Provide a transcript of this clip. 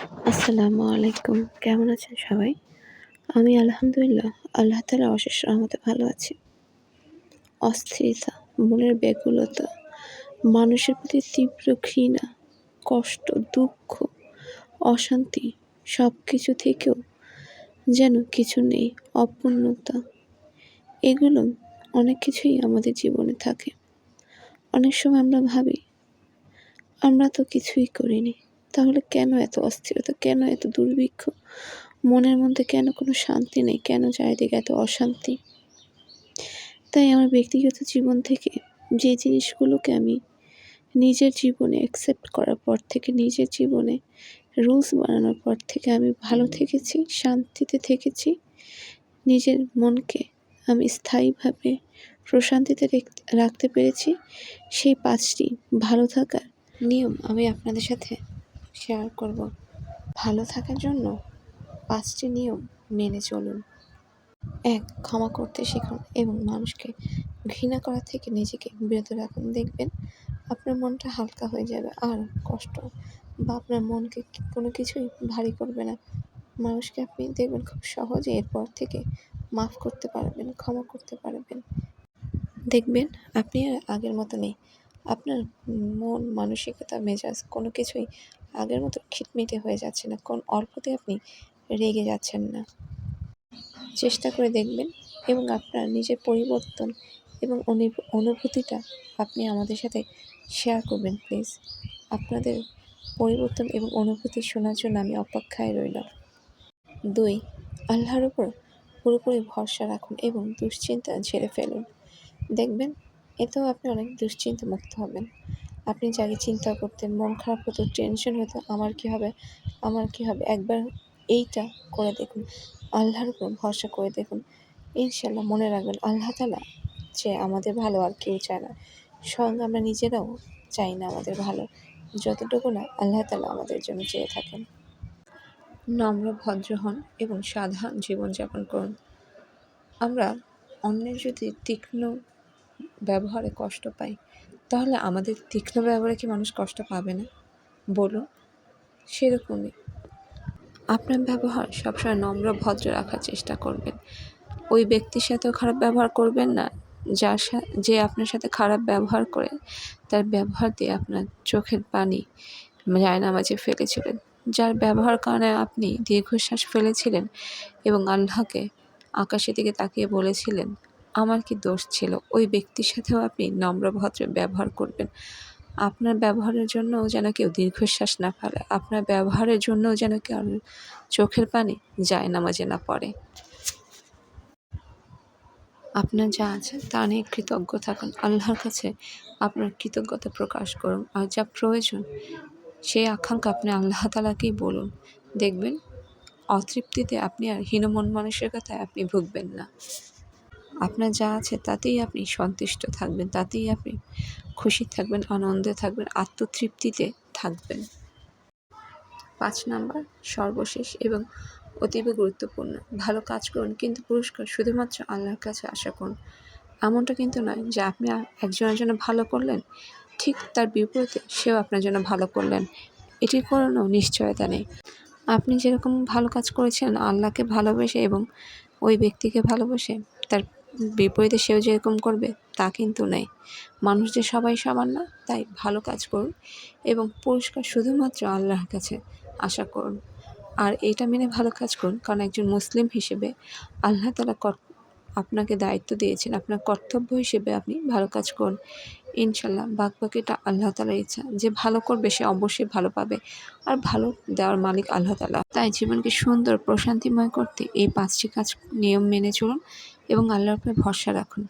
আসসালামু আলাইকুম। কেমন আছেন সবাই? আমি আলহামদুলিল্লাহ আল্লাহ তাআলার অশেষ রহমতে ভালো আছি। অস্থিরতা, মনের ব্যাকুলতা, মানুষের প্রতি তীব্র ঘৃণা, কষ্ট, দুঃখ, অশান্তি সবকিছু থেকেও যেন কিছু নেই, অপূর্ণতা। এগুলো অনেক কিছুই আমাদের জীবনে থাকে। অনেক সময় আমরা ভাবি, আমরা তো কিছুই করিনি। তাহলে কেন এত অস্থিরতা? কেন এত দুর্ভিক্ষ? মনের মধ্যে কেন কোনো শান্তি নেই? কেন চারিদিকে এত অশান্তি? তাই আমার ব্যক্তিগত জীবন থেকে যে জিনিসগুলোকে আমি নিজের জীবনে অ্যাকসেপ্ট করার পর থেকে, নিজের জীবনে রুলস বানানোর পর থেকে আমি ভালো থেকেছি, শান্তিতে থেকেছি। নিজের মনকে আমি স্থায়ীভাবে প্রশান্তিতে রাখতে পেরেছি। সেই ৫টি ভালো থাকার নিয়ম আমি আপনাদের সাথে শেয়ার করব। ভালো থাকার জন্য ৫টি নিয়ম মেনে চলুন। ১. ক্ষমা করতে শিখুন এবং মানুষকে ঘৃণা করা থেকে নিজেকে বিরত রাখুন। দেখবেন আপনার মনটা হালকা হয়ে যাবে, আর কষ্ট বা আপনার মনকে কোনো কিছুই ভারী করবে না। মানুষকে আপনি দেখবেন খুব সহজে এরপর থেকে মাফ করতে পারবেন, ক্ষমা করতে পারবেন। দেখবেন আপনি আর আগের মতো নেই। আপনার মন, মানসিকতা, মেজাজ কোনো কিছুই আগের মতো খিটমিটে হয়ে যাচ্ছে না। কোন অল্পতে আপনি রেগে যাচ্ছেন না। চেষ্টা করে দেখবেন এবং আপনার নিজের পরিবর্তন এবং অনুভূতিটা আপনি আমাদের সাথে শেয়ার করবেন প্লিজ। আপনাদের পরিবর্তন এবং অনুভূতি শোনার জন্য আমি অপেক্ষায় রইলাম। ২. আল্লাহর উপর পুরোপুরি ভরসা রাখুন এবং দুশ্চিন্তা ঝেড়ে ফেলুন। দেখবেন এতেও আপনি অনেক দুশ্চিন্তা মুক্ত হবেন। আপনি যাকে চিন্তা করতেন, মন খারাপ হতো, টেনশন হতো, আমার কী হবে, আমার কী হবে, একবার এইটা করে দেখুন, আল্লাহর উপর ভরসা করে দেখুন। ইনশাআল্লাহ মনে রাখবেন আল্লাহ তাআলা যে আমাদের ভালো আর কেউ চায় না। স্বয়ং আমরা নিজেরাও চাই না আমাদের ভালো, যতটুকু না আল্লাহ তাআলা আমাদের জন্য চেয়ে থাকেন। নম্র, ভদ্র হন এবং সাধারণ জীবনযাপন করুন। আমরা অন্যের যদি তীক্ষ্ণ ব্যবহারে কষ্ট পাই, তাহলে আমাদের তীক্ষ্ণ ব্যবহারে কি মানুষ কষ্ট পাবে না? বলুন। সেরকমই আপনার ব্যবহার সবসময় নম্র, ভদ্র রাখার চেষ্টা করবেন। ওই ব্যক্তির সাথেও খারাপ ব্যবহার করবেন না, যে আপনার সাথে খারাপ ব্যবহার করে তার ব্যবহার দিয়ে আপনার চোখের পানি জায়নামাজে ফেলেছিলেন, যার ব্যবহার কারণে আপনি দীর্ঘশ্বাস ফেলেছিলেন এবং আল্লাহকে আকাশের দিকে তাকিয়ে বলেছিলেন, আমার কি দোষ ছিল? ওই ব্যক্তির সাথেও আপনি নম্র ভদ্র ব্যবহার করবেন। আপনার ব্যবহারের জন্যও যেন কেউ দীর্ঘশ্বাস না ফেলে, আপনার ব্যবহারের জন্যও যেন কেউ চোখের পানি জায়নামাজে না পড়ে। আপনার যা আছে তা নিয়ে কৃতজ্ঞ থাকুন। আল্লাহর কাছে আপনার কৃতজ্ঞতা প্রকাশ করুন। আর যা প্রয়োজন সেই আকাঙ্ক্ষা আপনি আল্লাহ তাআলাকেই বলুন। দেখবেন অতৃপ্তিতে আপনি আর হীনমন মানসিকতায় আপনি ভুগবেন না। আপনার যা আছে তাতেই আপনি সন্তুষ্ট থাকবেন, তাতেই আপনি খুশি থাকবেন, আনন্দে থাকবেন, আত্মতৃপ্তিতে থাকবেন। ৫ নাম্বার সর্বশেষ এবং অতীব গুরুত্বপূর্ণ, ভালো কাজ করুন কিন্তু পুরস্কার শুধুমাত্র আল্লাহর কাছে আশা করুন। এমনটা কিন্তু নয় যে আপনি একজনের জন্য ভালো করলেন, ঠিক তার বিপরীতে সেও আপনার জন্য ভালো করলেন, এটির কোনো নিশ্চয়তা নেই। আপনি যেরকম ভালো কাজ করেছেন আল্লাহকে ভালোবেসে এবং ওই ব্যক্তিকে ভালোবেসে, তার বিপরীতে সেও যেরকম করবে তা কিন্তু নেই। মানুষ যে সবাই সমান না, তাই ভালো কাজ করুন এবং পুরস্কার শুধুমাত্র আল্লাহর কাছে আশা করুন। আর এটা মেনে ভালো কাজ করুন, কারণ একজন মুসলিম হিসেবে আল্লাহ তাআলা আপনাকে দায়িত্ব দিয়েছেন, আপনার কর্তব্য হিসেবে আপনি ভালো কাজ করুন। ইনশাআল্লাহ বাকিটা আল্লাহ তাআলার ইচ্ছা, যে ভালো করবে সে অবশ্যই ভালো পাবে, আর ভালো দেওয়ার মালিক আল্লাহ তাআলা। তাই জীবনকে সুন্দর প্রশান্তিময় করতে এই ৫টি নিয়ম মেনে চলুন এবং আল্লাহর উপরে ভরসা রাখুন।